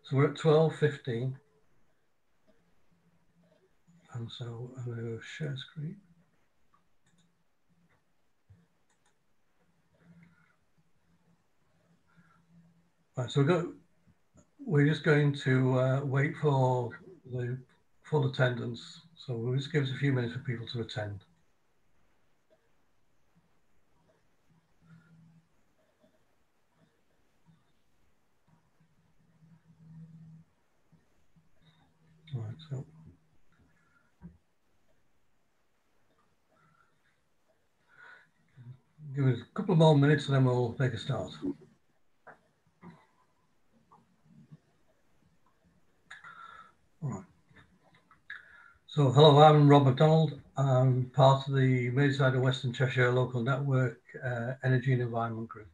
So we're at 12:15. And so I'm going to go share screen. Right, so we're just going to wait for the full attendance. So we'll just give us a few minutes for people to attend. All right, so give us a couple more minutes and then we'll make a start. All right. So hello, I'm Rob MacDonald. I'm part of the Merseyside and Western Cheshire Local Network Energy and Environment Group.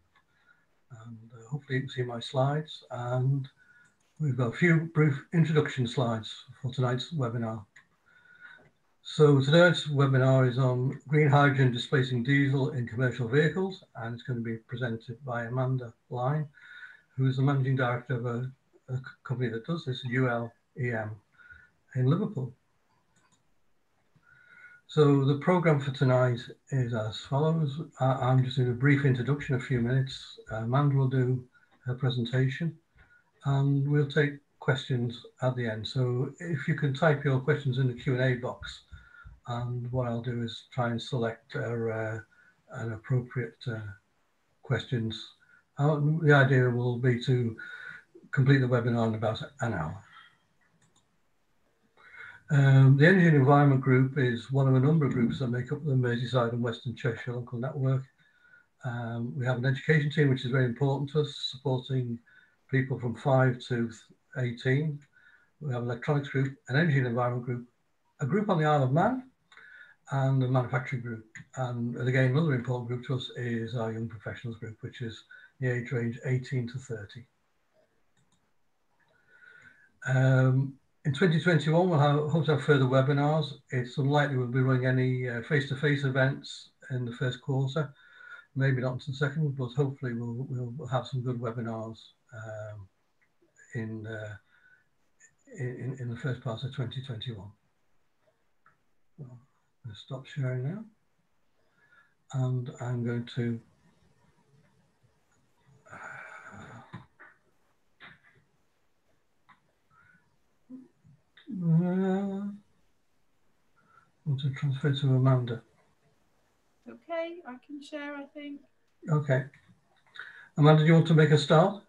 And hopefully you can see my slides. And we've got a few brief introduction slides for tonight's webinar. So today's webinar is on green hydrogen displacing diesel in commercial vehicles, and it's going to be presented by Amanda Lyne, who is the managing director of a company that does this, ULEM, in Liverpool. So the program for tonight is as follows. I'm just doing a brief introduction, a few minutes. Amanda will do her presentation, and we'll take questions at the end. So if you can type your questions in the Q&A box, and what I'll do is try and select an appropriate questions. The idea will be to complete the webinar in about an hour. The Energy and Environment Group is one of a number of groups that make up the Merseyside and Western Cheshire Local Network. We have an education team, which is very important to us, supporting people from 5 to 18. We have an electronics group, an energy and environment group, a group on the Isle of Man, and a manufacturing group. And again, another important group to us is our young professionals group, which is the age range 18 to 30. In 2021, we'll hope to have further webinars. It's unlikely we'll be running any face-to-face events in the first quarter, maybe not until the second, but hopefully we'll have some good webinars in the first part of 2021. So I'm going to stop sharing now, and I'm going to want to transfer to Amanda. Okay, I can share, I think. Okay. Amanda, do you want to make a start?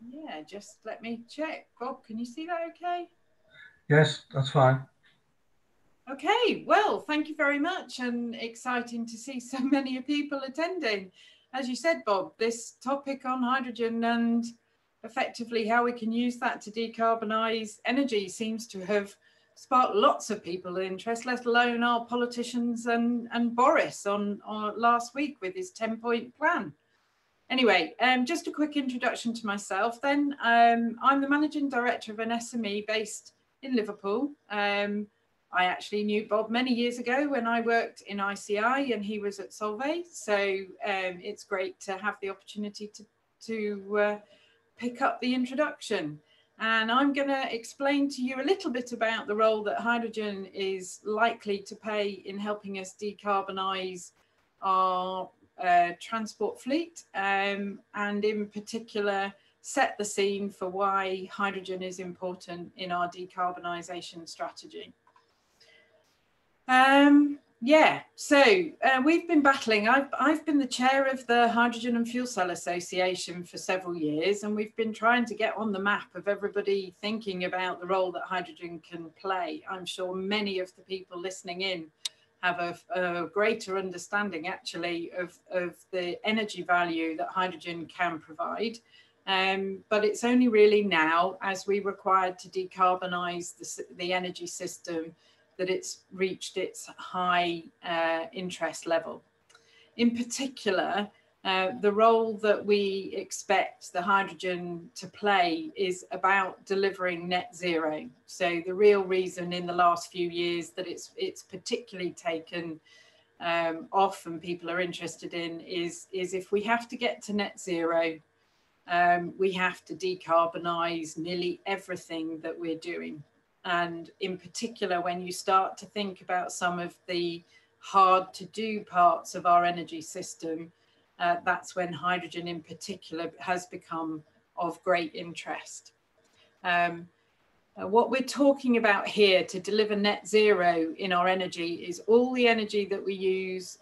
Yeah, just let me check. Bob, can you see that okay? Yes, that's fine. Okay, well, thank you very much, and exciting to see so many people attending. As you said, Bob, this topic on hydrogen and effectively how we can use that to decarbonise energy seems to have sparked lots of people interest, let alone our politicians and Boris on last week with his 10-point plan. Anyway, just a quick introduction to myself then. I'm the managing director of an SME based in Liverpool. I actually knew Bob many years ago when I worked in ICI and he was at Solvay. So it's great to have the opportunity to pick up the introduction. And I'm going to explain to you a little bit about the role that hydrogen is likely to play in helping us decarbonise our transport fleet, and in particular set the scene for why hydrogen is important in our decarbonisation strategy. We've been battling. I've been the chair of the Hydrogen and Fuel Cell Association for several years, and we've been trying to get on the map of everybody thinking about the role that hydrogen can play. I'm sure many of the people listening in have a greater understanding actually of the energy value that hydrogen can provide. But it's only really now, as we required to decarbonise the energy system, that it's reached its high interest level. In particular, the role that we expect the hydrogen to play is about delivering net zero. So the real reason in the last few years that it's particularly taken off and people are interested in is if we have to get to net zero, we have to decarbonise nearly everything that we're doing. And in particular, when you start to think about some of the hard to do parts of our energy system, that's when hydrogen in particular has become of great interest. What we're talking about here to deliver net zero in our energy is all the energy that we use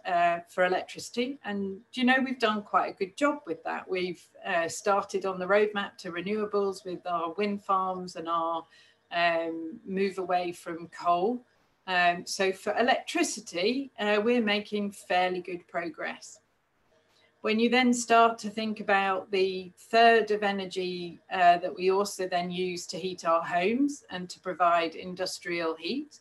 for electricity. And do you know, we've done quite a good job with that. We've started on the roadmap to renewables with our wind farms and our move away from coal. So for electricity, we're making fairly good progress. When you then start to think about the third of energy that we also then use to heat our homes and to provide industrial heat.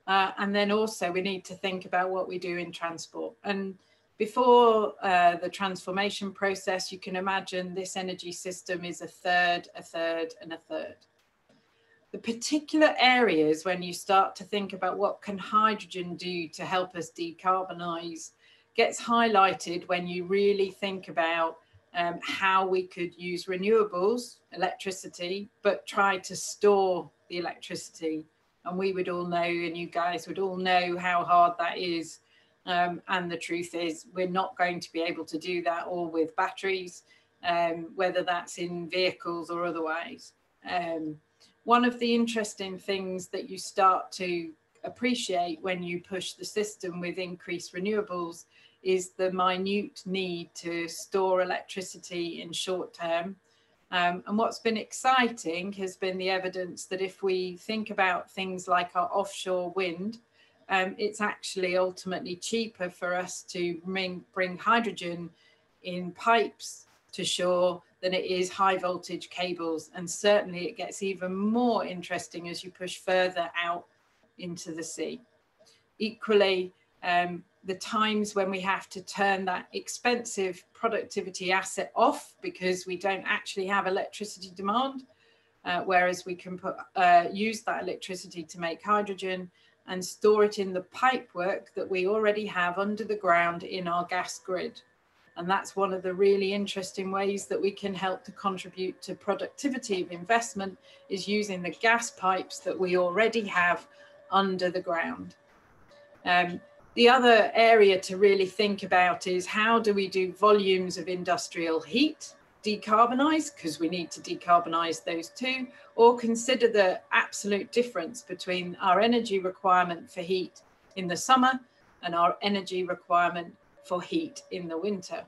And then also we need to think about what we do in transport. And before the transformation process, you can imagine this energy system is a third, a third, and a third. The particular areas when you start to think about what can hydrogen do to help us decarbonise gets highlighted when you really think about how we could use renewables, electricity, but try to store the electricity. And we would all know, and you guys would all know how hard that is. And the truth is, we're not going to be able to do that all with batteries, whether that's in vehicles or otherwise. One of the interesting things that you start to appreciate when you push the system with increased renewables is the minute need to store electricity in short term. And what's been exciting has been the evidence that if we think about things like our offshore wind, it's actually ultimately cheaper for us to bring hydrogen in pipes to shore than it is high voltage cables. And certainly it gets even more interesting as you push further out into the sea. Equally, the times when we have to turn that expensive productivity asset off because we don't actually have electricity demand, whereas we can use that electricity to make hydrogen and store it in the pipework that we already have under the ground in our gas grid. And that's one of the really interesting ways that we can help to contribute to productivity of investment, is using the gas pipes that we already have under the ground. The other area to really think about is how do we do volumes of industrial heat decarbonise, because we need to decarbonise those too, or consider the absolute difference between our energy requirement for heat in the summer and our energy requirement for heat in the winter.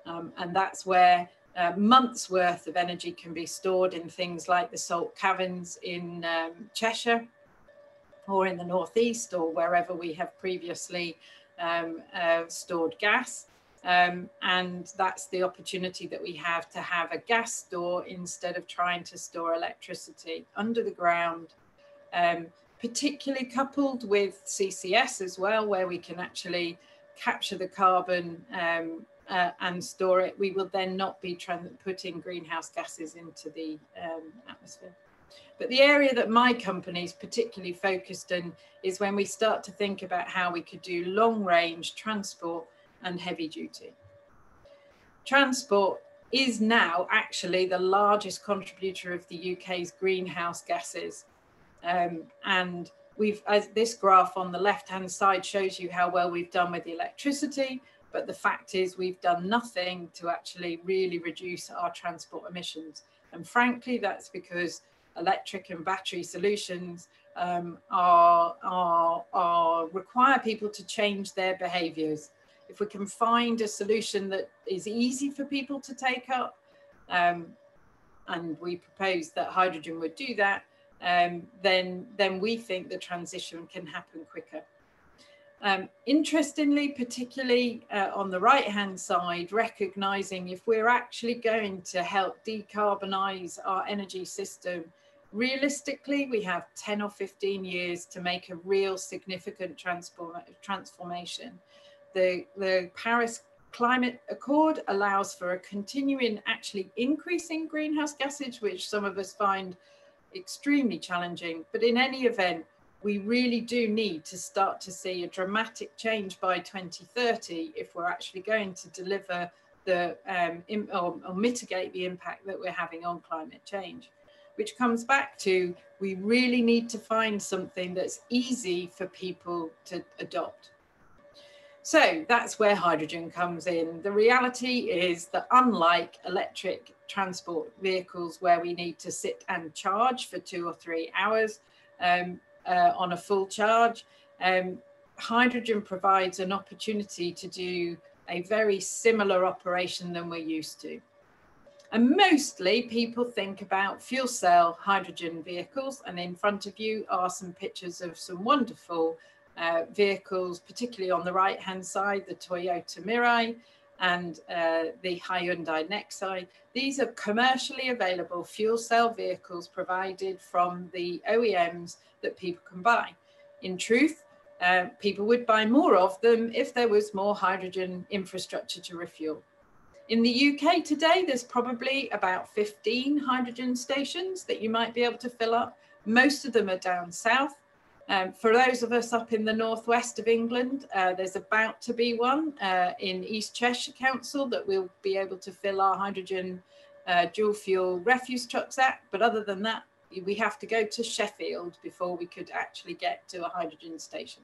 And that's where months worth of energy can be stored in things like the salt caverns in Cheshire, or in the northeast, or wherever we have previously stored gas. And that's the opportunity that we have to have a gas store instead of trying to store electricity under the ground, particularly coupled with CCS as well, where we can actually capture the carbon and store it. We will then not be putting greenhouse gases into the atmosphere. But the area that my company is particularly focused in is when we start to think about how we could do long range transport and heavy duty. Transport is now actually the largest contributor of the UK's greenhouse gases. And as this graph on the left hand side shows you how well we've done with the electricity, but the fact is we've done nothing to actually really reduce our transport emissions. And frankly, that's because electric and battery solutions require people to change their behaviours. If we can find a solution that is easy for people to take up, and we propose that hydrogen would do that, then we think the transition can happen quicker. Interestingly, particularly on the right-hand side, recognising if we're actually going to help decarbonise our energy system, realistically, we have 10 or 15 years to make a real significant transformation. The Paris Climate Accord allows for a continuing, actually increasing greenhouse gases, which some of us find extremely challenging. But in any event, we really do need to start to see a dramatic change by 2030 if we're actually going to deliver the or mitigate the impact that we're having on climate change, which comes back to we really need to find something that's easy for people to adopt. So that's where hydrogen comes in. The reality is that unlike electric transport vehicles where we need to sit and charge for 2 or 3 hours on a full charge, hydrogen provides an opportunity to do a very similar operation than we're used to. And mostly people think about fuel cell hydrogen vehicles, and in front of you are some pictures of some wonderful vehicles, particularly on the right hand side, the Toyota Mirai and the Hyundai Nexi. These are commercially available fuel cell vehicles provided from the OEMs that people can buy. In truth, people would buy more of them if there was more hydrogen infrastructure to refuel. In the UK today, there's probably about 15 hydrogen stations that you might be able to fill up. Most of them are down south. For those of us up in the northwest of England, there's about to be one in East Cheshire Council that we'll be able to fill our hydrogen dual fuel refuse trucks at. But other than that, we have to go to Sheffield before we could actually get to a hydrogen station.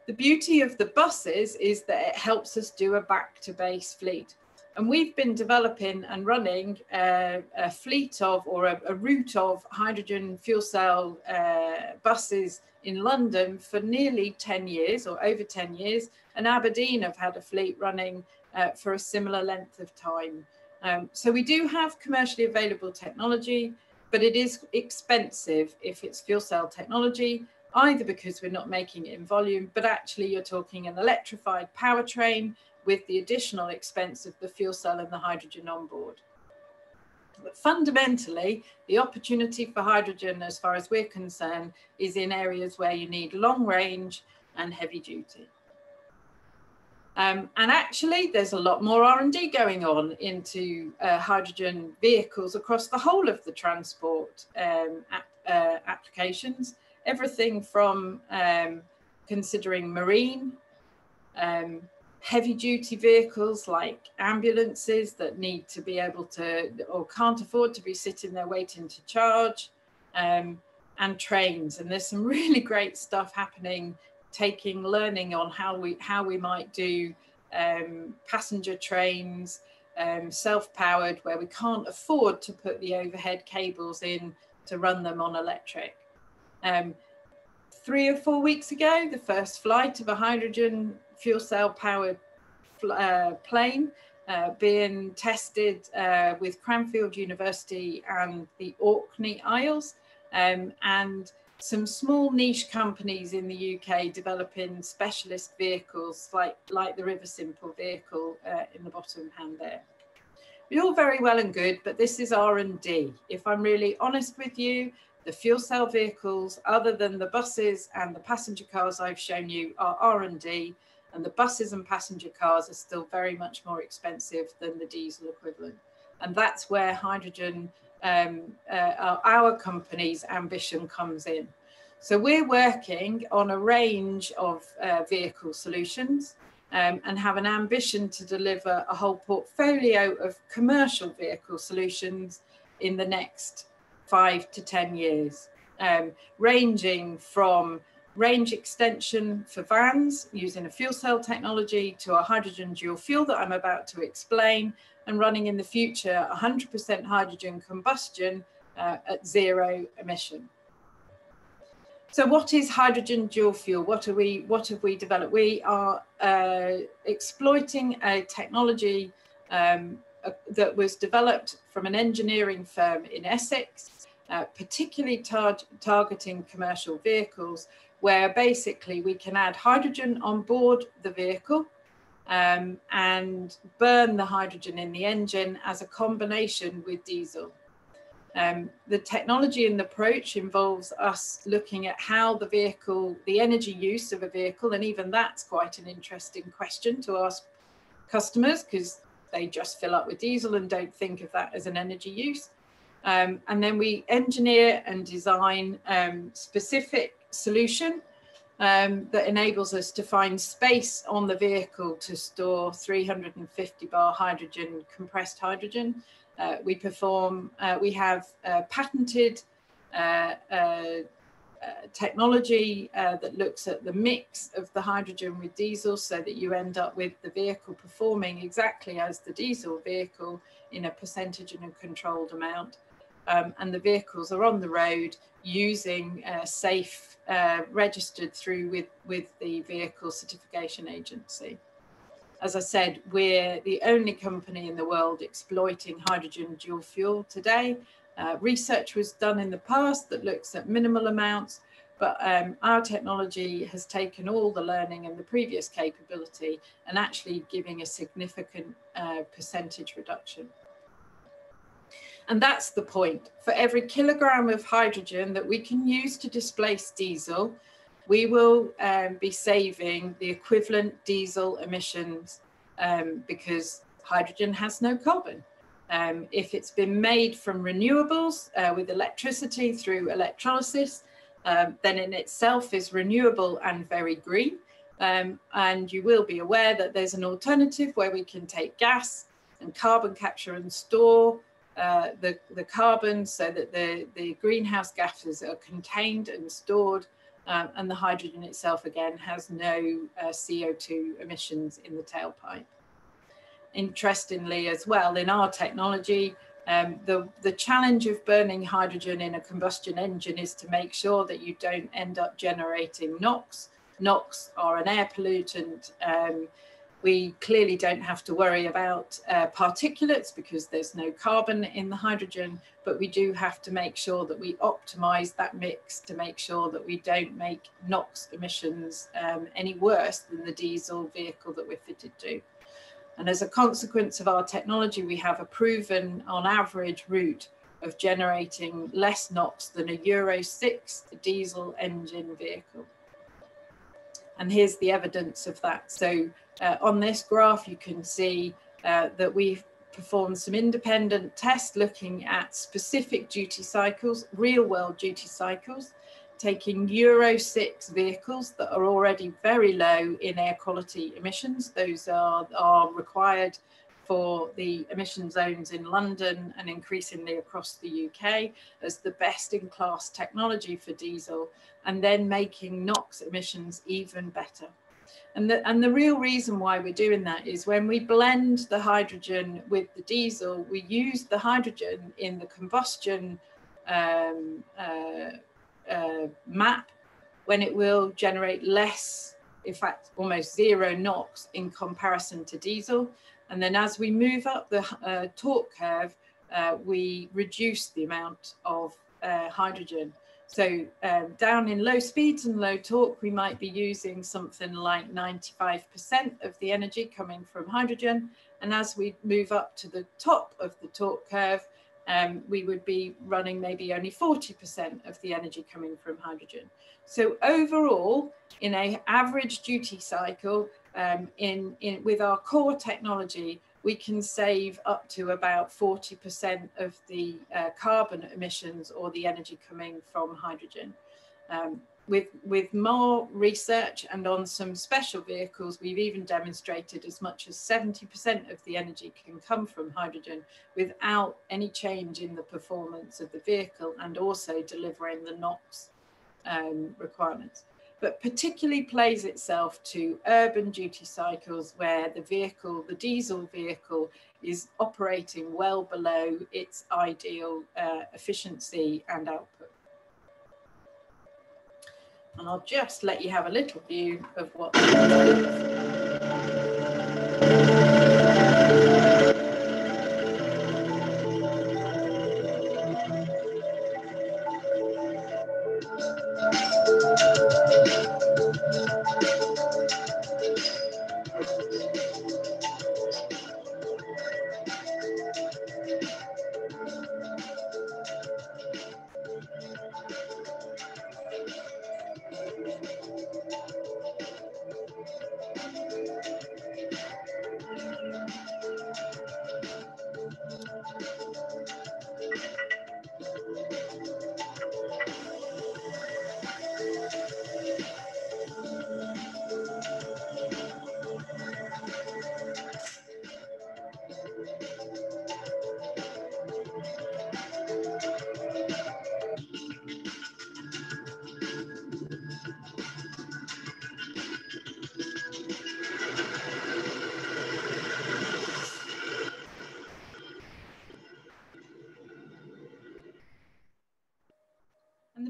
The beauty of the buses is that it helps us do a back to base fleet. And we've been developing and running a fleet of, or a route of hydrogen fuel cell buses in London for nearly 10 years or over 10 years. And Aberdeen have had a fleet running for a similar length of time. So we do have commercially available technology, but it is expensive if it's fuel cell technology, either because we're not making it in volume, but actually you're talking an electrified powertrain with the additional expense of the fuel cell and the hydrogen on board. But fundamentally, the opportunity for hydrogen, as far as we're concerned, is in areas where you need long range and heavy duty. And actually, there's a lot more R&D going on into hydrogen vehicles across the whole of the transport applications. Everything from considering marine, heavy duty vehicles like ambulances that need to be able to, or can't afford to be sitting there waiting to charge, and trains. And there's some really great stuff happening, learning on how we might do passenger trains, self-powered, where we can't afford to put the overhead cables in to run them on electric. 3 or 4 weeks ago, the first flight of a hydrogen fuel cell powered plane being tested with Cranfield University and the Orkney Isles, and some small niche companies in the UK developing specialist vehicles like the River Simple vehicle in the bottom hand there. It's all very well and good, but this is R&D. If I'm really honest with you, the fuel cell vehicles, other than the buses and the passenger cars I've shown you, are R&D, and the buses and passenger cars are still very much more expensive than the diesel equivalent. And that's where hydrogen, our company's ambition comes in. So we're working on a range of vehicle solutions and have an ambition to deliver a whole portfolio of commercial vehicle solutions in the next 5 to 10 years, ranging from range extension for vans using a fuel cell technology to a hydrogen dual fuel that I'm about to explain, and running in the future 100% hydrogen combustion at 0 emission. So what is hydrogen dual fuel? What have we developed? We are exploiting a technology that was developed from an engineering firm in Essex, particularly targeting commercial vehicles, where basically we can add hydrogen on board the vehicle and burn the hydrogen in the engine as a combination with diesel. The technology and the approach involves us looking at how the vehicle, the energy use of a vehicle, and even that's quite an interesting question to ask customers, because they just fill up with diesel and don't think of that as an energy use. And then we engineer and design specific solution that enables us to find space on the vehicle to store 350 bar hydrogen, compressed hydrogen. We have patented technology that looks at the mix of the hydrogen with diesel, so that you end up with the vehicle performing exactly as the diesel vehicle in a percentage and a controlled amount. And the vehicles are on the road using safe, registered through with the Vehicle Certification Agency. As I said, we're the only company in the world exploiting hydrogen dual fuel today. Research was done in the past that looks at minimal amounts, but our technology has taken all the learning and the previous capability and actually giving a significant percentage reduction. And that's the point. For every kilogram of hydrogen that we can use to displace diesel, we will be saving the equivalent diesel emissions because hydrogen has no carbon. If it's been made from renewables with electricity through electrolysis, then in itself is renewable and very green. And you will be aware that there's an alternative where we can take gas and carbon capture and store the carbon so that the greenhouse gases are contained and stored, and the hydrogen itself again has no CO2 emissions in the tailpipe. Interestingly as well, in our technology, the challenge of burning hydrogen in a combustion engine is to make sure that you don't end up generating NOx. NOx are an air pollutant. We clearly don't have to worry about particulates because there's no carbon in the hydrogen, but we do have to make sure that we optimize that mix to make sure that we don't make NOx emissions any worse than the diesel vehicle that we're fitted to. And as a consequence of our technology, we have a proven, on average, route of generating less NOx than a Euro 6 diesel engine vehicle. And here's the evidence of that. So on this graph, you can see that we've performed some independent tests looking at specific duty cycles, real world duty cycles, taking Euro 6 vehicles that are already very low in air quality emissions. Those are required for the emission zones in London and increasingly across the UK as the best in class technology for diesel, and then making NOx emissions even better. And the real reason why we're doing that is when we blend the hydrogen with the diesel, we use the hydrogen in the combustion map when it will generate less, in fact, almost zero NOx in comparison to diesel. And then as we move up the torque curve, we reduce the amount of hydrogen. So down in low speeds and low torque, we might be using something like 95% of the energy coming from hydrogen. And as we move up to the top of the torque curve, we would be running maybe only 40% of the energy coming from hydrogen. So overall, in an average duty cycle, with our core technology, we can save up to about 40% of the carbon emissions or the energy coming from hydrogen. With more research and on some special vehicles, we've even demonstrated as much as 70% of the energy can come from hydrogen without any change in the performance of the vehicle and also delivering the NOx requirements. But particularly plays itself to urban duty cycles where the vehicle, the diesel vehicle, is operating well below its ideal efficiency and output. And I'll just let you have a little view of what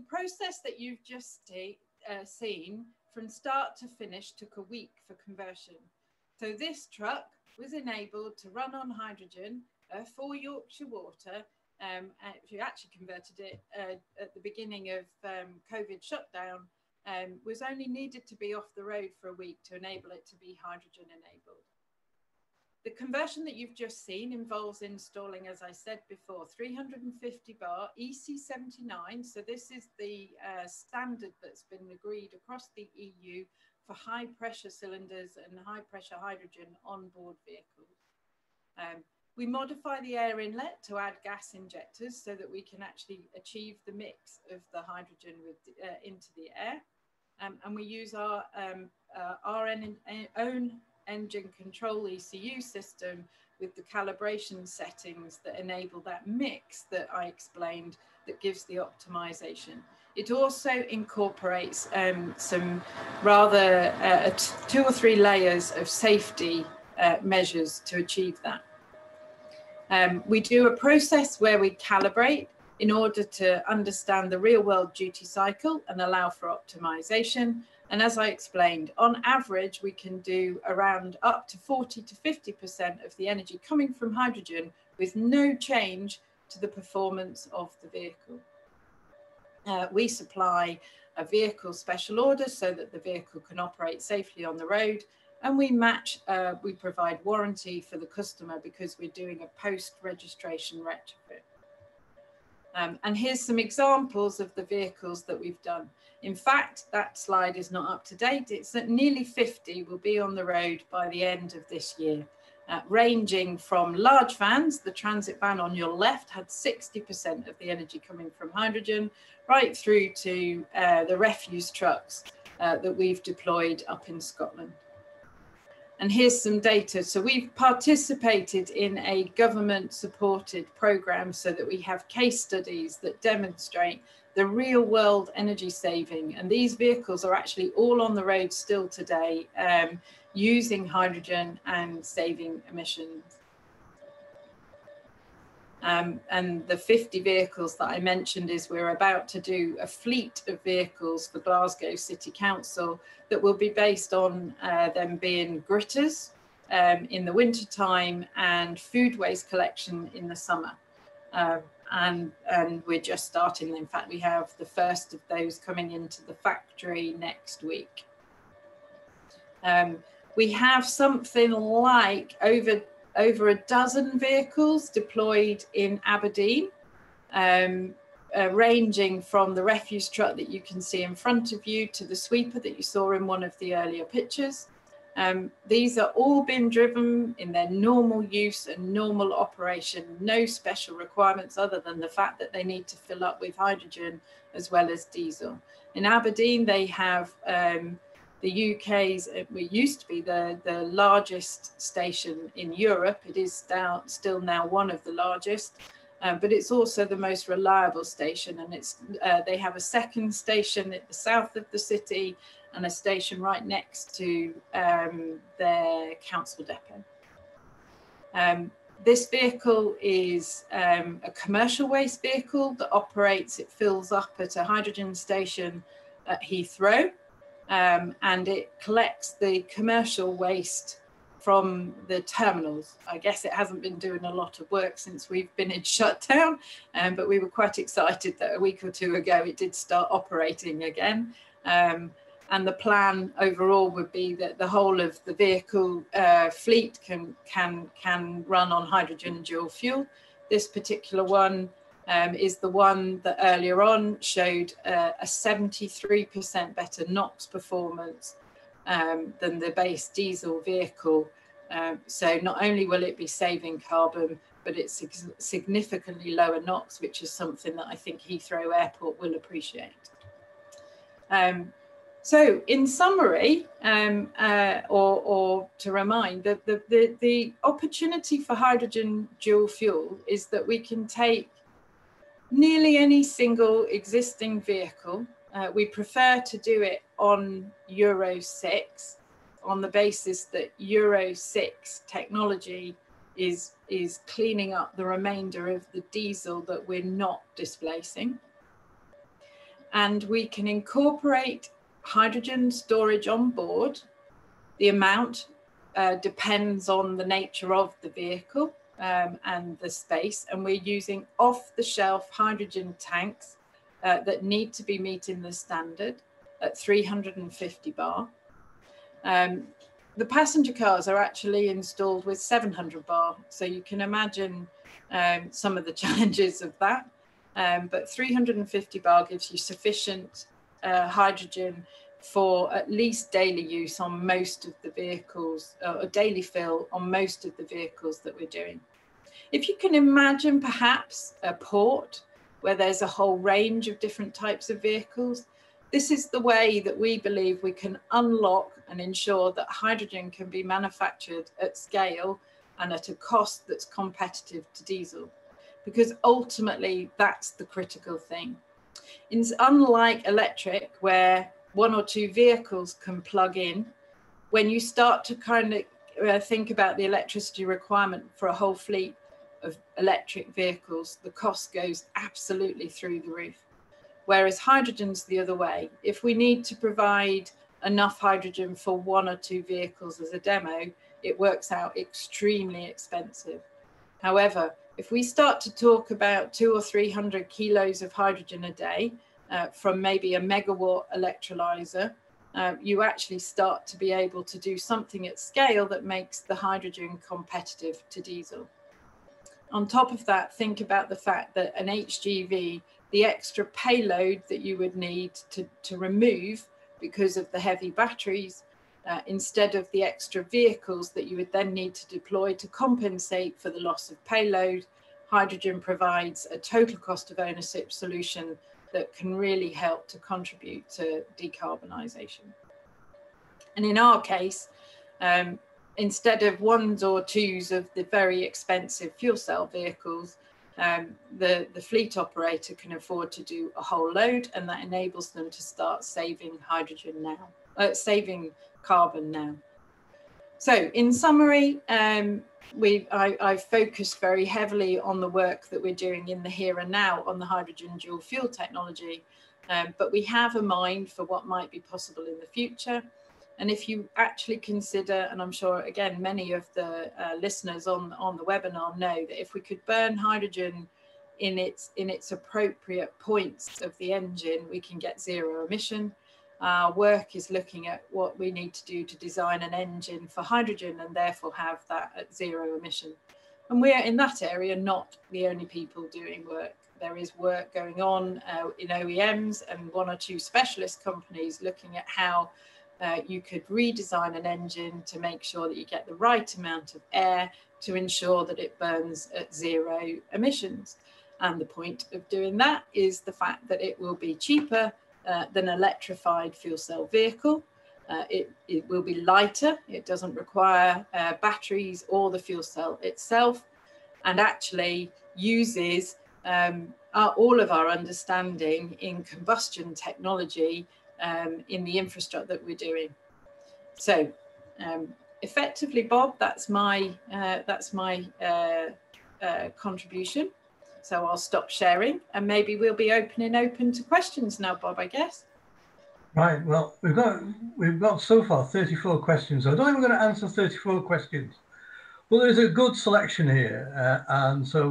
process that you've just seen from start to finish took a week for conversion. So this truck was enabled to run on hydrogen for Yorkshire Water. If actually converted it at the beginning of COVID shutdown, was only needed to be off the road for a week to enable it to be hydrogen enabled. The conversion that you've just seen involves installing, as I said before, 350 bar EC79. So this is the standard that's been agreed across the EU for high pressure cylinders and high pressure hydrogen on board vehicles. We modify the air inlet to add gas injectors so that we can actually achieve the mix of the hydrogen into the air. And we use our own engine control ECU system with the calibration settings that enable that mix that I explained that gives the optimization. It also incorporates some rather 2 or 3 layers of safety measures to achieve that. We do a process where we calibrate in order to understand the real world duty cycle and allow for optimization. And as I explained, on average, we can do around up to 40 to 50% of the energy coming from hydrogen with no change to the performance of the vehicle. We supply a vehicle special order so that the vehicle can operate safely on the road. And we provide warranty for the customer because we're doing a post-registration retrofit. And here's some examples of the vehicles that we've done. In fact, that slide is not up to date. It's that nearly 50 will be on the road by the end of this year, ranging from large vans. The transit van on your left had 60% of the energy coming from hydrogen, right through to the refuse trucks that we've deployed up in Scotland. And here's some data. So we've participated in a government supported program so that we have case studies that demonstrate the real world energy saving. And these vehicles are actually all on the road still today, using hydrogen and saving emissions. And the 50 vehicles that I mentioned is we're about to do a fleet of vehicles for Glasgow City Council that will be based on them being gritters in the winter time and food waste collection in the summer. And we're just starting. In fact, we have the first of those coming into the factory next week. We have something like over a dozen vehicles deployed in Aberdeen, ranging from the refuse truck that you can see in front of you to the sweeper that you saw in one of the earlier pictures. These are all been driven in their normal use and normal operation, no special requirements other than the fact that they need to fill up with hydrogen as well as diesel. In Aberdeen, they have the UK's, it used to be the largest station in Europe. It is still now one of the largest, but it's also the most reliable station. And they have a second station at the south of the city and a station right next to their council depot. This vehicle is a commercial waste vehicle that operates, it fills up at a hydrogen station at Heathrow. And it collects the commercial waste from the terminals. I guess it hasn't been doing a lot of work since we've been in shutdown, but we were quite excited that a week or 2 ago it did start operating again. And the plan overall would be that the whole of the vehicle fleet can run on hydrogen dual fuel. This particular one is the one that earlier on showed a 73% better NOx performance than the base diesel vehicle. So not only will it be saving carbon, but it's significantly lower NOx, which is something that I think Heathrow Airport will appreciate. So in summary, or to remind, the opportunity for hydrogen dual fuel is that we can take nearly any single existing vehicle. We prefer to do it on Euro 6 on the basis that Euro 6 technology is cleaning up the remainder of the diesel that we're not displacing. and we can incorporate hydrogen storage on board. The amount depends on the nature of the vehicle and the space, and we're using off-the-shelf hydrogen tanks that need to be meeting the standard at 350 bar. The passenger cars are actually installed with 700 bar, so you can imagine some of the challenges of that. But 350 bar gives you sufficient hydrogen for at least daily use on most of the vehicles, or daily fill on most of the vehicles that we're doing. If you can imagine perhaps a port where there's a whole range of different types of vehicles, this is the way that we believe we can unlock and ensure that hydrogen can be manufactured at scale and at a cost that's competitive to diesel, because ultimately that's the critical thing. It's unlike electric, where one or two vehicles can plug in. When you start to kind of think about the electricity requirement for a whole fleet of electric vehicles, the cost goes absolutely through the roof. Whereas hydrogen's the other way. If we need to provide enough hydrogen for one or two vehicles as a demo, it works out extremely expensive. However, if we start to talk about 200 or 300 kilos of hydrogen a day from maybe a megawatt electrolyzer, you actually start to be able to do something at scale that makes the hydrogen competitive to diesel. On top of that, think about the fact that an HGV, the extra payload that you would need to remove because of the heavy batteries, instead of the extra vehicles that you would then need to deploy to compensate for the loss of payload, hydrogen provides a total cost of ownership solution that can really help to contribute to decarbonisation. And in our case, instead of ones or twos of the very expensive fuel cell vehicles, the fleet operator can afford to do a whole load, and that enables them to start saving hydrogen now, saving carbon now. So in summary, I've focused very heavily on the work that we're doing in the here and now on the hydrogen dual fuel technology, but we have a mind for what might be possible in the future. And if you actually consider, and I'm sure, again, many of the listeners on the webinar know that if we could burn hydrogen in its appropriate points of the engine, we can get zero emission. Our work is looking at what we need to do to design an engine for hydrogen and therefore have that at zero emission. And we're in that area not the only people doing work. There is work going on in OEMs and one or two specialist companies looking at how you could redesign an engine to make sure that you get the right amount of air to ensure that it burns at zero emissions. And the point of doing that is the fact that it will be cheaper than an electrified fuel cell vehicle. It will be lighter. It doesn't require batteries or the fuel cell itself, and actually uses all of our understanding in combustion technology in the infrastructure that we're doing. So effectively, Bob, that's my contribution. So I'll stop sharing, and maybe we'll be open to questions now, Bob, I guess. Right. Well, we've got so far 34 questions. I don't think we're going to answer 34 questions, but there's a good selection here, and so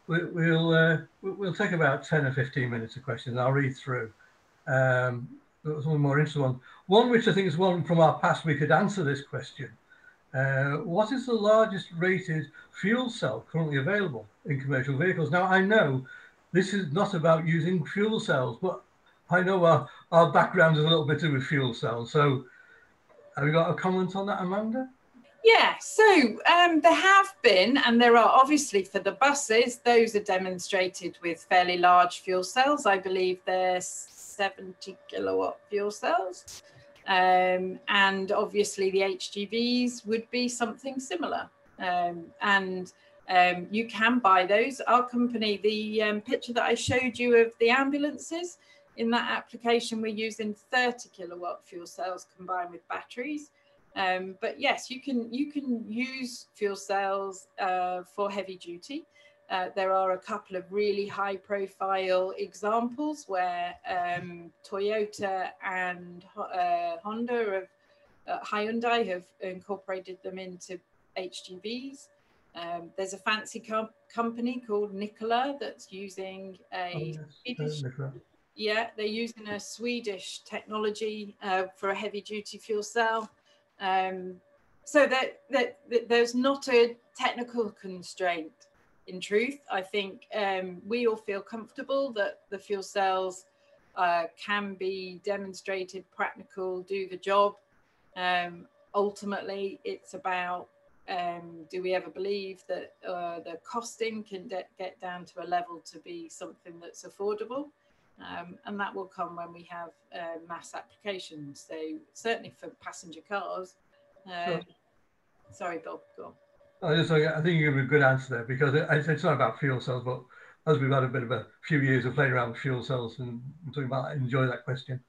we'll take about 10 or 15 minutes of questions. I'll read through. There's one more interesting one which I think is one from our past. We could answer this question. What is the largest rated fuel cell currently available in commercial vehicles? Now, I know this is not about using fuel cells, but I know our background is a little bit with fuel cells. So have you got a comment on that, Amanda? Yeah, so there have been, and there are obviously for the buses, those are demonstrated with fairly large fuel cells. I believe they're 70 kilowatt fuel cells. And obviously the HGVs would be something similar. You can buy those. Our company, the picture that I showed you of the ambulances, in that application, we're using 30 kilowatt fuel cells combined with batteries. But yes, you can use fuel cells for heavy duty. There are a couple of really high profile examples where Toyota and Honda Hyundai have incorporated them into HGVs. There's a fancy company called Nikola that's using a Swedish, yeah, they're using a Swedish technology for a heavy duty fuel cell. So that there's not a technical constraint. In truth, I think we all feel comfortable that the fuel cells can be demonstrated, practical, do the job. Ultimately, it's about do we ever believe that the costing can get down to a level to be something that's affordable? And that will come when we have mass applications. So certainly for passenger cars. Sorry, Bob, go on. I think you give a good answer there, because it's not about fuel cells, but as we've had a bit of a few years of playing around with fuel cells and talking about that, I enjoy that question.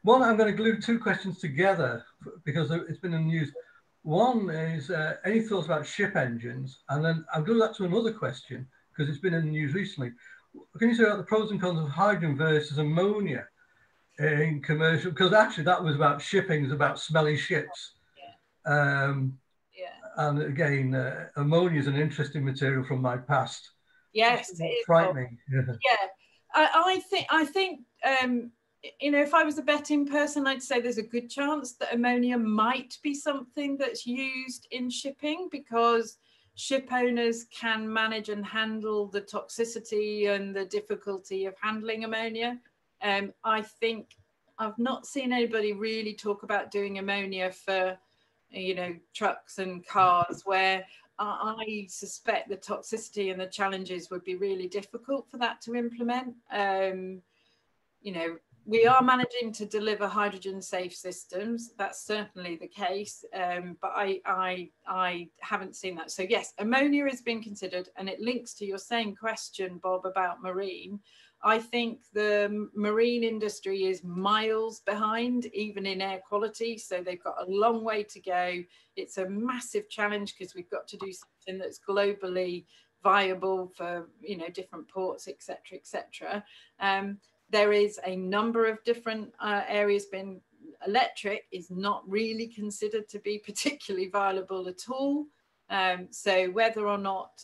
One, I'm going to glue two questions together because it's been in the news. One is any thoughts about ship engines? And then I'll glue that to another question because it's been in the news recently. Can you say about the pros and cons of hydrogen versus ammonia in commercial? Because actually that was about shipping, it's about smelly ships. Yeah. And again, ammonia is an interesting material from my past. Yes, it is frightening. Yeah, I think you know, if I was a betting person, I'd say there's a good chance that ammonia might be something that's used in shipping, because ship owners can manage and handle the toxicity and the difficulty of handling ammonia. I think I've not seen anybody really talk about doing ammonia for, you know, trucks and cars, where I suspect the toxicity and the challenges would be really difficult for that to implement. You know, we are managing to deliver hydrogen safe systems. That's certainly the case, but I haven't seen that. So yes, ammonia is being considered, and it links to your same question, Bob, about marine. I think the marine industry is miles behind, even in air quality. So they've got a long way to go. It's a massive challenge because we've got to do something that's globally viable for, you know, different ports, etc., etc. There is a number of different areas. Been electric is not really considered to be particularly viable at all. So whether or not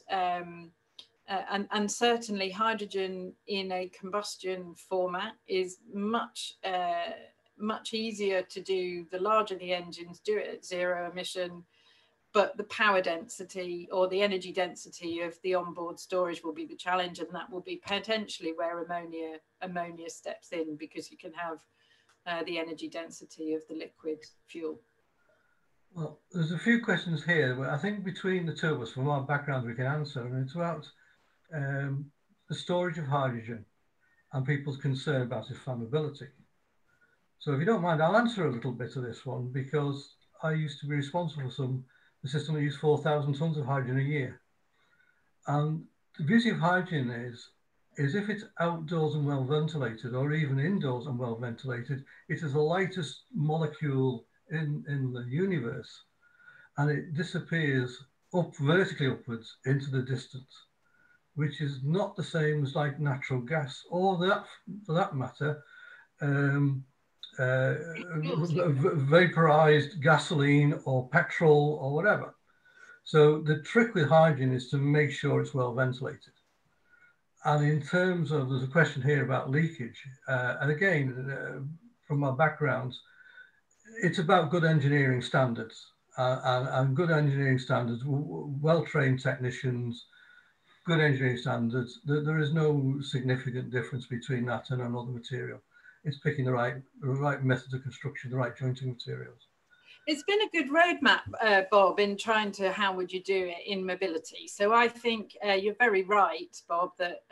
and certainly hydrogen in a combustion format is much easier to do. The larger the engines, do it at zero emission, but the power density or the energy density of the onboard storage will be the challenge, and that will be potentially where ammonia steps in, because you can have the energy density of the liquid fuel. Well, there's a few questions here where I think between the two of us, from our backgrounds, we can answer, and it's about the storage of hydrogen and people's concern about its flammability. So if you don't mind, I'll answer a little bit of this one, because I used to be responsible for the system that used 4,000 tons of hydrogen a year. And the beauty of hydrogen is if it's outdoors and well ventilated, or even indoors and well ventilated, it is the lightest molecule in the universe, and it disappears vertically upwards into the distance, which is not the same as like natural gas, or for that matter, vaporized gasoline or petrol or whatever. So the trick with hydrogen is to make sure it's well ventilated. And in terms of, there's a question here about leakage. And again, from our backgrounds, it's about good engineering standards and good engineering standards, well-trained technicians, good engineering standards. There is no significant difference between that and another material. It's picking the right methods of construction, the right jointing materials. It's been a good roadmap, Bob, in trying to how would you do it in mobility. So I think you're very right, Bob, that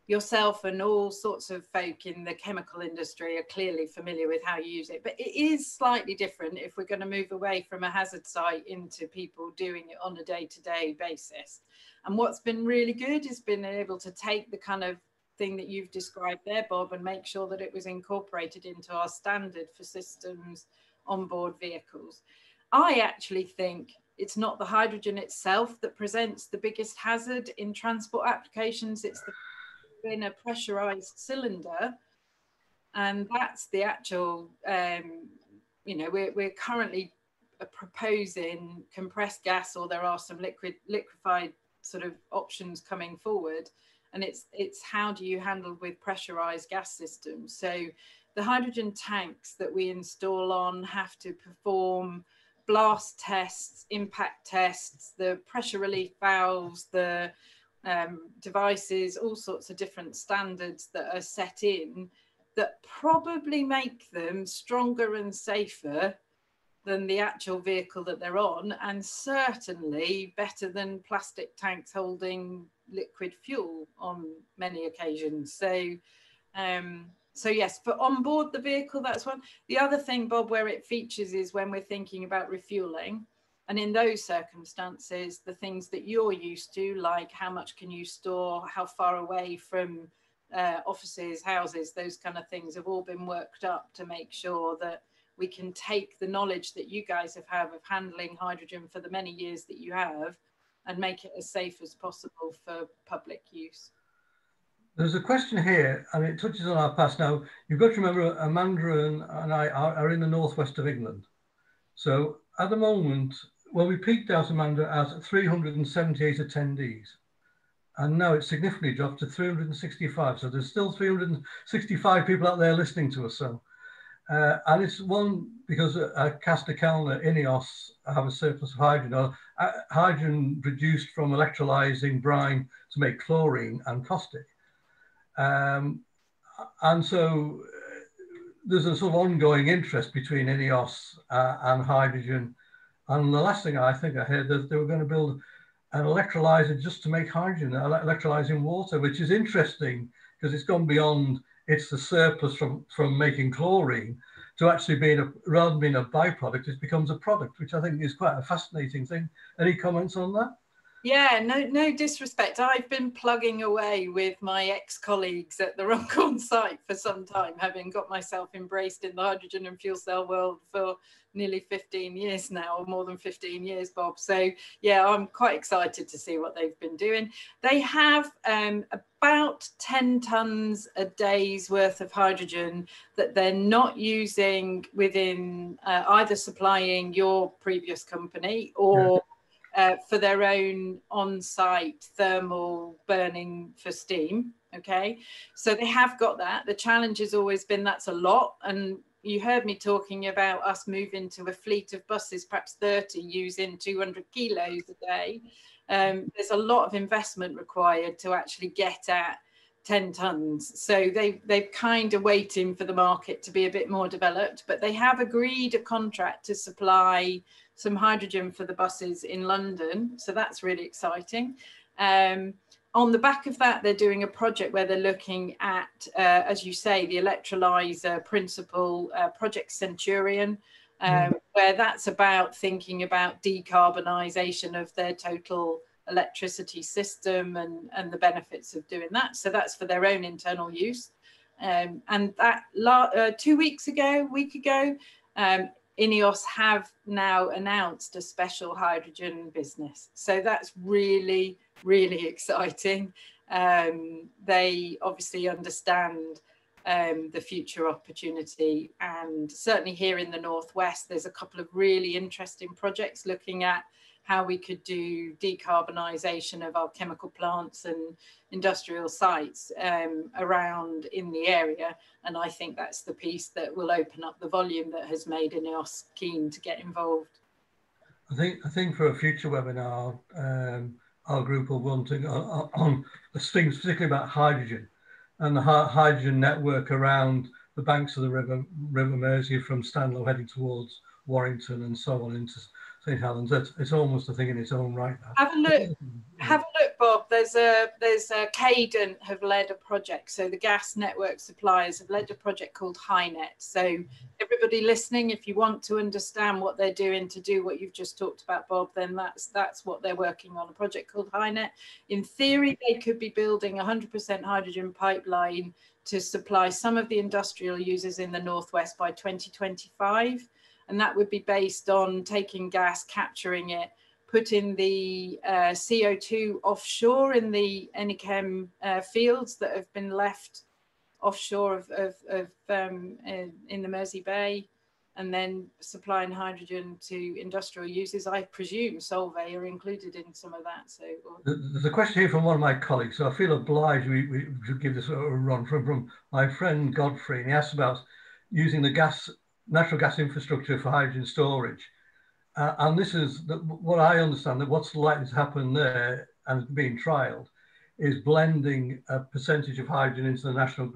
yourself and all sorts of folk in the chemical industry are clearly familiar with how you use it. But it is slightly different if we're going to move away from a hazard site into people doing it on a day-to-day basis. And what's been really good is been able to take the kind of thing that you've described there, Bob, and make sure that it was incorporated into our standard for systems onboard vehicles. I actually think it's not the hydrogen itself that presents the biggest hazard in transport applications, it's in a pressurized cylinder. And that's the actual, you know, we're currently proposing compressed gas, or there are some liquefied sort of options coming forward. And it's how do you handle with pressurized gas systems? So the hydrogen tanks that we install on have to perform blast tests, impact tests, the pressure relief valves, the devices, all sorts of different standards that are set in that probably make them stronger and safer than the actual vehicle that they're on, and certainly better than plastic tanks holding liquid fuel on many occasions. So, so yes, for on board the vehicle, that's one. The other thing, Bob, where it features is when we're thinking about refueling. And in those circumstances, the things that you're used to, like how much can you store, how far away from offices, houses, those kind of things have all been worked up to make sure that we can take the knowledge that you guys have of handling hydrogen for the many years that you have and make it as safe as possible for public use. There's a question here, and it touches on our past. Now, you've got to remember, Amanda and I are in the northwest of England. So at the moment, well, we peaked out, Amanda, at 378 attendees. And now it's significantly dropped to 365. So there's still 365 people out there listening to us. So, and it's one because Castor Kellner, INEOS have a surplus of hydrogen, or hydrogen produced from electrolyzing brine to make chlorine and caustic. And so there's a sort of ongoing interest between INEOS and hydrogen. And the last thing I think I heard that they were going to build an electrolyzer just to make hydrogen, electrolyzing water, which is interesting because it's gone beyond, it's the surplus from making chlorine to actually being rather than being a byproduct, it becomes a product, which I think is quite a fascinating thing. Any comments on that? Yeah, no disrespect. I've been plugging away with my ex-colleagues at the Runcorn site for some time, having got myself embraced in the hydrogen and fuel cell world for nearly 15 years now, or more than 15 years, Bob. So yeah, I'm quite excited to see what they've been doing. They have about 10 tons a day's worth of hydrogen that they're not using within either supplying your previous company or for their own on-site thermal burning for steam. Okay, so they have got that. The challenge has always been that's a lot, and you heard me talking about us moving to a fleet of buses, perhaps 30, using 200 kilos a day. There's a lot of investment required to actually get at 10 tons. So they're kind of waiting for the market to be a bit more developed, but they have agreed a contract to supply some hydrogen for the buses in London. So that's really exciting. On the back of that, they're doing a project where they're looking at, as you say, the electrolyzer principle, Project Centurion, where that's about thinking about decarbonisation of their total electricity system and the benefits of doing that. So that's for their own internal use. And that 2 weeks ago, week ago, INEOS have now announced a special hydrogen business. So that's really, really exciting. They obviously understand the future opportunity, and certainly here in the Northwest, there's a couple of really interesting projects looking at how we could do decarbonisation of our chemical plants and industrial sites around in the area. And I think that's the piece that will open up the volume that has made INEOS keen to get involved. I think for a future webinar, our group will want to on things particularly about hydrogen and the hydrogen network around the banks of the River Mersey from Stanlow heading towards Warrington and so on into St Helens. It's almost a thing in its own right. Have a look, Bob. There's Cadent have led a project. So the gas network suppliers have led a project called HyNet. So everybody listening, if you want to understand what they're doing to do what you've just talked about, Bob, then that's what they're working on, a project called HyNet. In theory, they could be building 100% hydrogen pipeline to supply some of the industrial users in the Northwest by 2025. And that would be based on taking gas, capturing it, putting the CO2 offshore in the Enichem fields that have been left offshore in the Mersey Bay, and then supplying hydrogen to industrial uses. I presume Solvay are included in some of that. So there's a question here from one of my colleagues, so I feel obliged we should give this a run from my friend Godfrey, and he asked about using the natural gas infrastructure for hydrogen storage. And this is what I understand, that what's likely to happen there and being trialled is blending a percentage of hydrogen into the national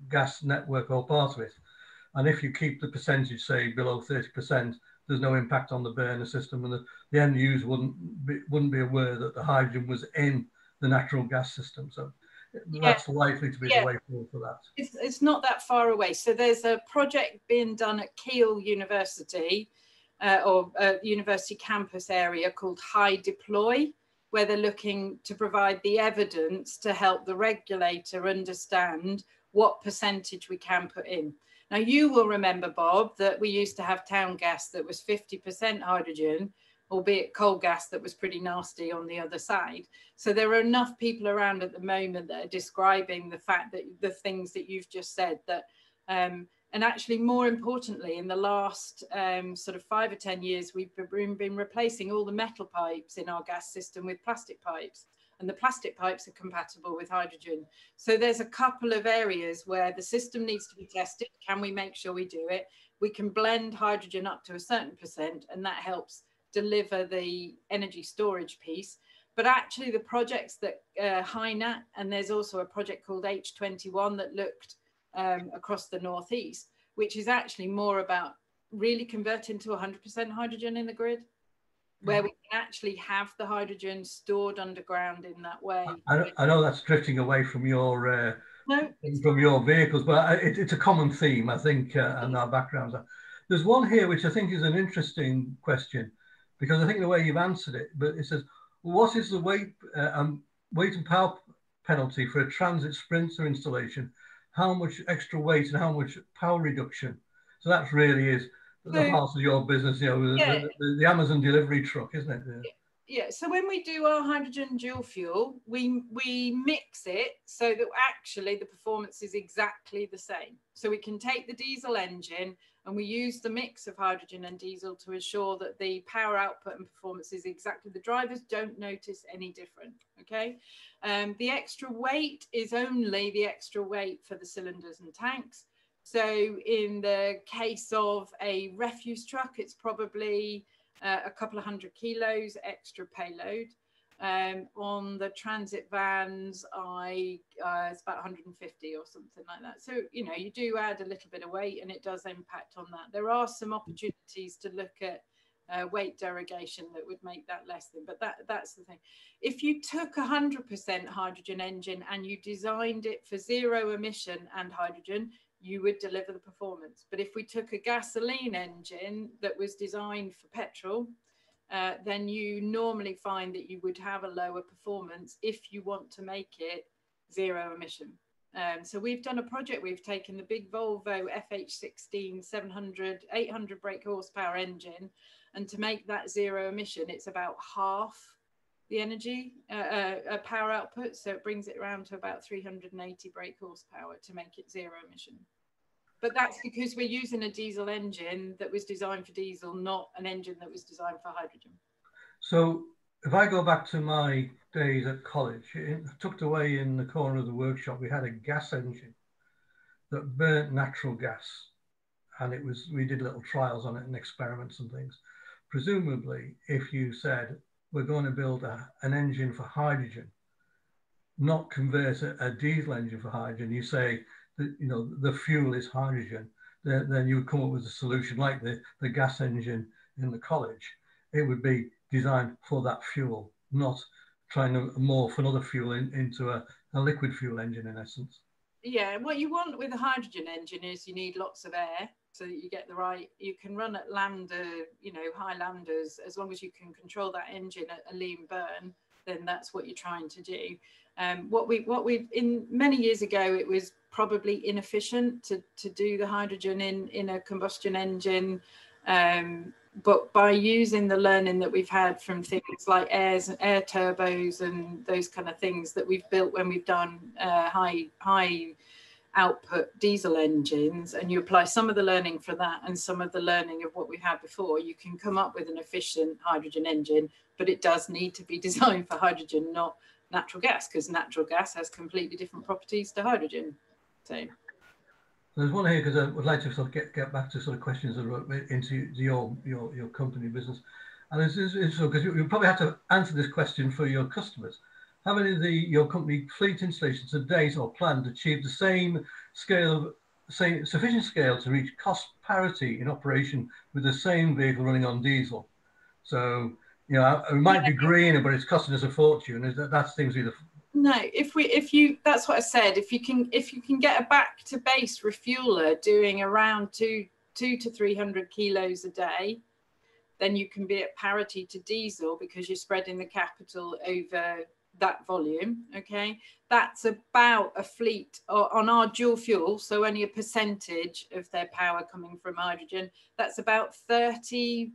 gas network or part of it. And if you keep the percentage, say, below 30%, there's no impact on the burner system, and the end user wouldn't be aware that the hydrogen was in the natural gas system. So that's likely to be the way forward for that. It's not that far away. So there's a project being done at Keele University, or a university campus area called High Deploy, where they're looking to provide the evidence to help the regulator understand what percentage we can put in. Now, you will remember, Bob, that we used to have town gas that was 50% hydrogen, albeit coal gas that was pretty nasty on the other side. So there are enough people around at the moment that are describing the fact that the things that you've just said, that and actually, more importantly, in the last sort of 5 or 10 years, we've been replacing all the metal pipes in our gas system with plastic pipes, and the plastic pipes are compatible with hydrogen. So there's a couple of areas where the system needs to be tested. Can we make sure we do it? We can blend hydrogen up to a certain percent, and that helps deliver the energy storage piece. But actually, the projects that HyNat, and there's also a project called H21 that looked across the northeast, which is actually more about really converting to 100% hydrogen in the grid, where we can actually have the hydrogen stored underground in that way. I know that's drifting away from your your vehicles, but it's a common theme, I think, and our backgrounds. There's one here which I think is an interesting question, because I think the way you've answered it, but it says, what is the weight and power penalty for a transit sprinter installation? How much extra weight and how much power reduction? So that really is the heart of your business, you know, the Amazon delivery truck, isn't it? Yeah, so when we do our hydrogen dual fuel, we mix it so that actually the performance is exactly the same. So we can take the diesel engine and we use the mix of hydrogen and diesel to ensure that the power output and performance is exactly, the drivers don't notice any different, okay? The extra weight is only the extra weight for the cylinders and tanks. So in the case of a refuse truck, it's probably a couple of 100 kilos extra payload. On the transit vans, it's about 150 or something like that. So, you know, you do add a little bit of weight and it does impact on that. There are some opportunities to look at weight derogation that would make that less than, but that's the thing. If you took 100% hydrogen engine and you designed it for zero emission and hydrogen, you would deliver the performance. But if we took a gasoline engine that was designed for petrol, then you normally find that you would have a lower performance if you want to make it zero emission. So we've done a project, we've taken the big Volvo FH16 700, 800 brake horsepower engine, and to make that zero emission, it's about half the energy power output. So it brings it around to about 380 brake horsepower to make it zero emission. But that's because we're using a diesel engine that was designed for diesel, not an engine that was designed for hydrogen. So if I go back to my days at college, tucked away in the corner of the workshop, we had a gas engine that burnt natural gas. And we did little trials on it and experiments and things. Presumably, if you said, we're going to build an engine for hydrogen, not convert a diesel engine for hydrogen, you say that, you know, the fuel is hydrogen, then you would come up with a solution like the gas engine in the college. It would be designed for that fuel, not trying to morph another fuel into a liquid fuel engine in essence. Yeah, what you want with a hydrogen engine is you need lots of air so that you get the right, you can run at lambda, you know, high lambdas, as long as you can control that engine at a lean burn, then that's what you're trying to do. What we've in many years ago, it was probably inefficient to do the hydrogen in a combustion engine but by using the learning that we've had from things like air turbos and those kind of things that we've built when we've done high output diesel engines, and you apply some of the learning for that and some of the learning of what we had before, you can come up with an efficient hydrogen engine. But it does need to be designed for hydrogen, not natural gas, because natural gas has completely different properties to hydrogen. So there's one here, because I would like to sort of get back to sort of questions that are into your company business, and it's so, because you probably have to answer this question for your customers. How many of your company fleet installations to date or planned achieve the same scale, sufficient scale to reach cost parity in operation with the same vehicle running on diesel? So, you know, it might be greener, but it's costing us a fortune. That seems to be the... No, if you that's what I said. If you can get a back to base refueler doing around 200 to 300 kilos a day, then you can be at parity to diesel, because you're spreading the capital over that volume. Okay, that's about a fleet on our dual fuel, so only a percentage of their power coming from hydrogen. That's about 30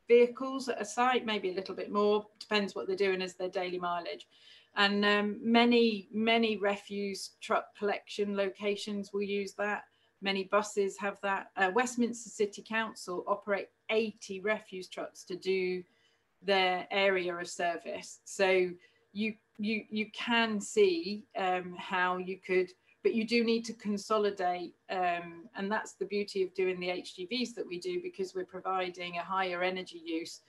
vehicles at a site, maybe a little bit more, depends what they're doing as their daily mileage. And many refuse truck collection locations will use that. Many buses have that. Westminster City Council operate 80 refuse trucks to do their area of service. So you can see how you could, but you do need to consolidate, and that's the beauty of doing the HGVs that we do, because we're providing a higher energy use.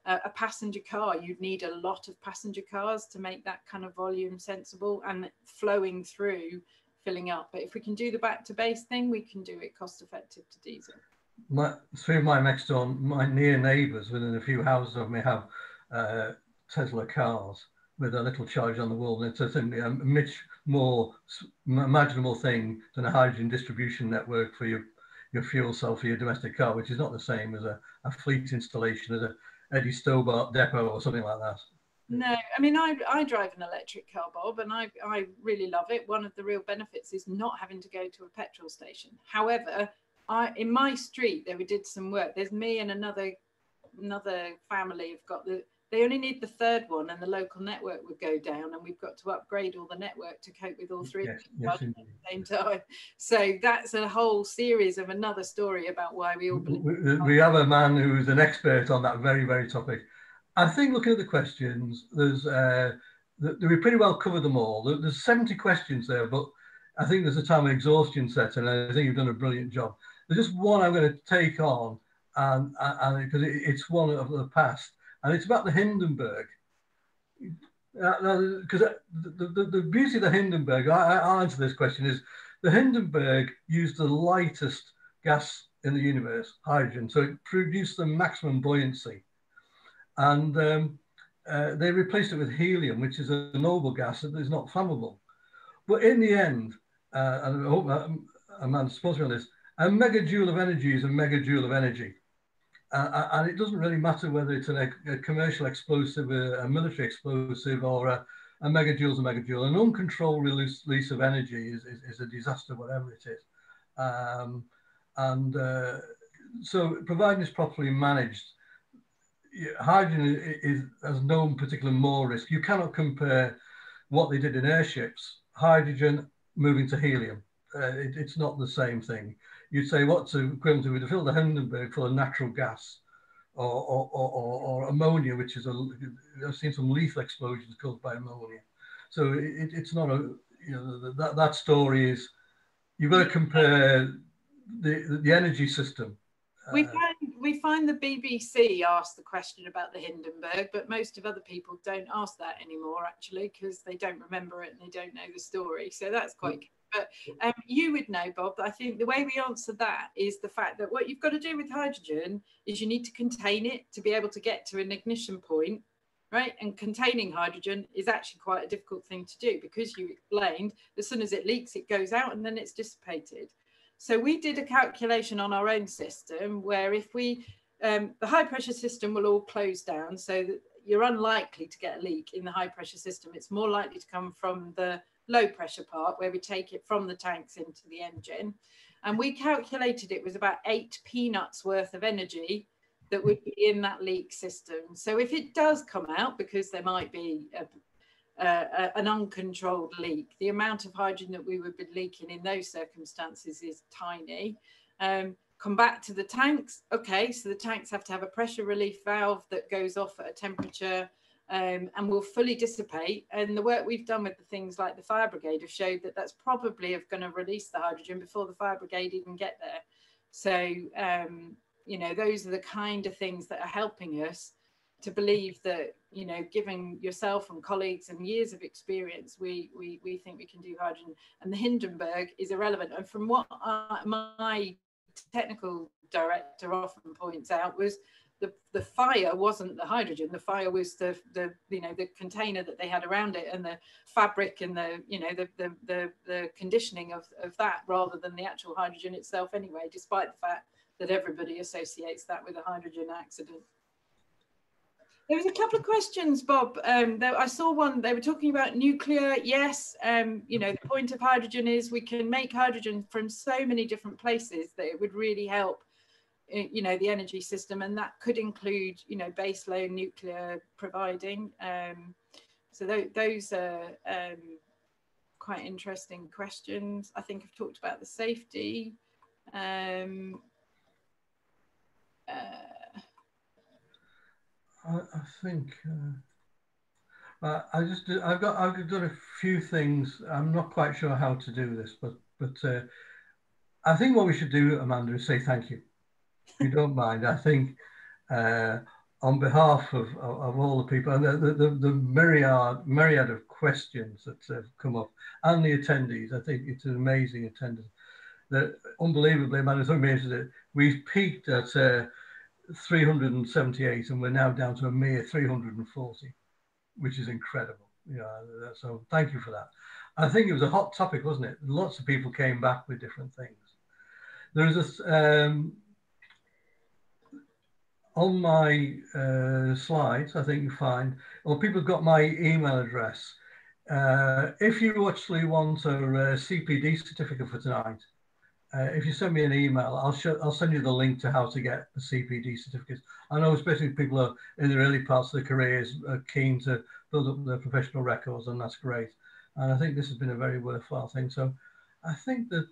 A passenger car, you'd need a lot of passenger cars to make that kind of volume sensible and flowing through, filling up. But if we can do the back to base thing, we can do it cost effective to diesel. Three of my next door, my near neighbours within a few houses of me have Tesla cars with a little charge on the wall. And it's a much more imaginable thing than a hydrogen distribution network for your fuel cell for your domestic car, which is not the same as a fleet installation, as a Eddie Stobart depot or something like that. No, I mean, I drive an electric car, Bob, and I really love it. One of the real benefits is not having to go to a petrol station. However, in my street, we did some work. There's me and another family have got they only need the third one, and the local network would go down, and we've got to upgrade all the network to cope with all three at the same time. So that's a whole series of another story about why we all believe. We have a man who's an expert on that very, very topic. I think looking at the questions, we pretty well covered them all. There's 70 questions there, but I think there's a time of exhaustion set, and I think you've done a brilliant job. There's just one I'm going to take on, and because it's one of the past, and it's about the Hindenburg. Because the beauty of the Hindenburg, I'll answer this question, is the Hindenburg used the lightest gas in the universe, hydrogen, so it produced the maximum buoyancy. And they replaced it with helium, which is a noble gas that is not flammable. But in the end, and I hope I'm supposed to be on this, a megajoule of energy is a megajoule of energy. And it doesn't really matter whether it's a commercial explosive, a military explosive, or a megajoule is a megajoule. An uncontrolled release of energy is a disaster, whatever it is. So providing it's properly managed, hydrogen has no particular more risk. You cannot compare what they did in airships, hydrogen moving to helium. It's not the same thing. You'd say what's equivalent to fill the Hindenburg full of natural gas or ammonia, which is I've seen some lethal explosions caused by ammonia. So it's not that story is, you've got to compare the energy system. We find the BBC asked the question about the Hindenburg, but most of other people don't ask that anymore, actually, because they don't remember it and they don't know the story. So that's quite. But you would know, Bob, that I think the way we answer that is the fact that what you've got to do with hydrogen is you need to contain it to be able to get to an ignition point, right? And containing hydrogen is actually quite a difficult thing to do, because you explained as soon as it leaks, it goes out and then it's dissipated. So we did a calculation on our own system where if we, the high pressure system will all close down, so that you're unlikely to get a leak in the high pressure system. It's more likely to come from the low pressure part, where we take it from the tanks into the engine. And we calculated it was about 8 peanuts worth of energy that would be in that leak system. So if it does come out, because there might be an uncontrolled leak, the amount of hydrogen that we would be leaking in those circumstances is tiny. Come back to the tanks. Okay, so the tanks have to have a pressure relief valve that goes off at a temperature and will fully dissipate. And the work we've done with the things like the fire brigade have showed that that's probably going to release the hydrogen before the fire brigade even get there. So, you know, those are the kind of things that are helping us to believe that, you know, giving yourself and colleagues and years of experience, we think we can do hydrogen. And the Hindenburg is irrelevant. And from what my technical director often points out was the fire wasn't the hydrogen. The fire was the you know, the container that they had around it and the fabric and the, you know, the conditioning of that, rather than the actual hydrogen itself anyway, despite the fact that everybody associates that with a hydrogen accident. There was a couple of questions, Bob. I saw one, they were talking about nuclear. Yes, you know, the point of hydrogen is we can make hydrogen from so many different places that it would really help, you know, the energy system. And that could include, you know, baseload nuclear providing. So those are quite interesting questions. I think I've talked about the safety. I think I've done a few things. I'm not quite sure how to do this, but I think what we should do, Amanda, is say thank you. If you don't mind, I think on behalf of all the people and the myriad of questions that have come up and the attendees, I think it's an amazing attendance. That unbelievably, Amanda, it's amazing that we've peaked at 378 and we're now down to a mere 340, which is incredible. Yeah, so thank you for that. I think it was a hot topic, wasn't it? Lots of people came back with different things. There is this on my slides, I think you find, or people have got my email address. If you actually want a CPD certificate for tonight, if you send me an email, I'll send you the link to how to get a CPD certificate. I know especially people are in the early parts of their careers are keen to build up their professional records, and that's great. And I think this has been a very worthwhile thing. So I think the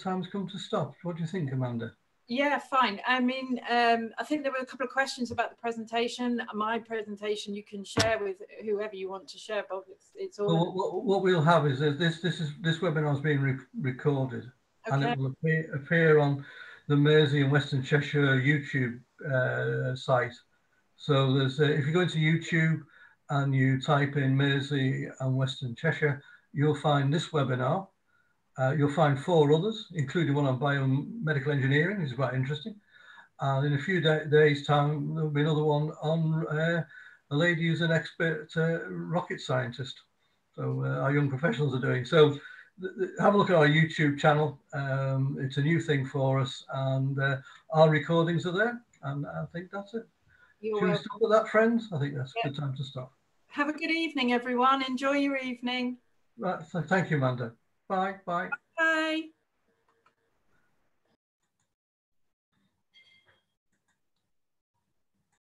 time's come to stop. What do you think, Amanda? Yeah, fine. I mean, I think there were a couple of questions about the presentation. My presentation you can share with whoever you want to share, Bob. It's all. Well, what we'll have is this webinar is being recorded. Okay. And it will appear on the Mersey and Western Cheshire YouTube site. So there's if you go into YouTube and you type in Mersey and Western Cheshire, you'll find this webinar. You'll find 4 others, including one on biomedical engineering, which is quite interesting. And in a few days' time, there'll be another one on a lady who's an expert rocket scientist. So our young professionals are doing. So have a look at our YouTube channel. It's a new thing for us, and our recordings are there. And I think that's it. Should we stop with that, friends? I think that's a good time to stop. Have a good evening, everyone. Enjoy your evening. Right, so thank you, Amanda. Bye. Bye. Bye.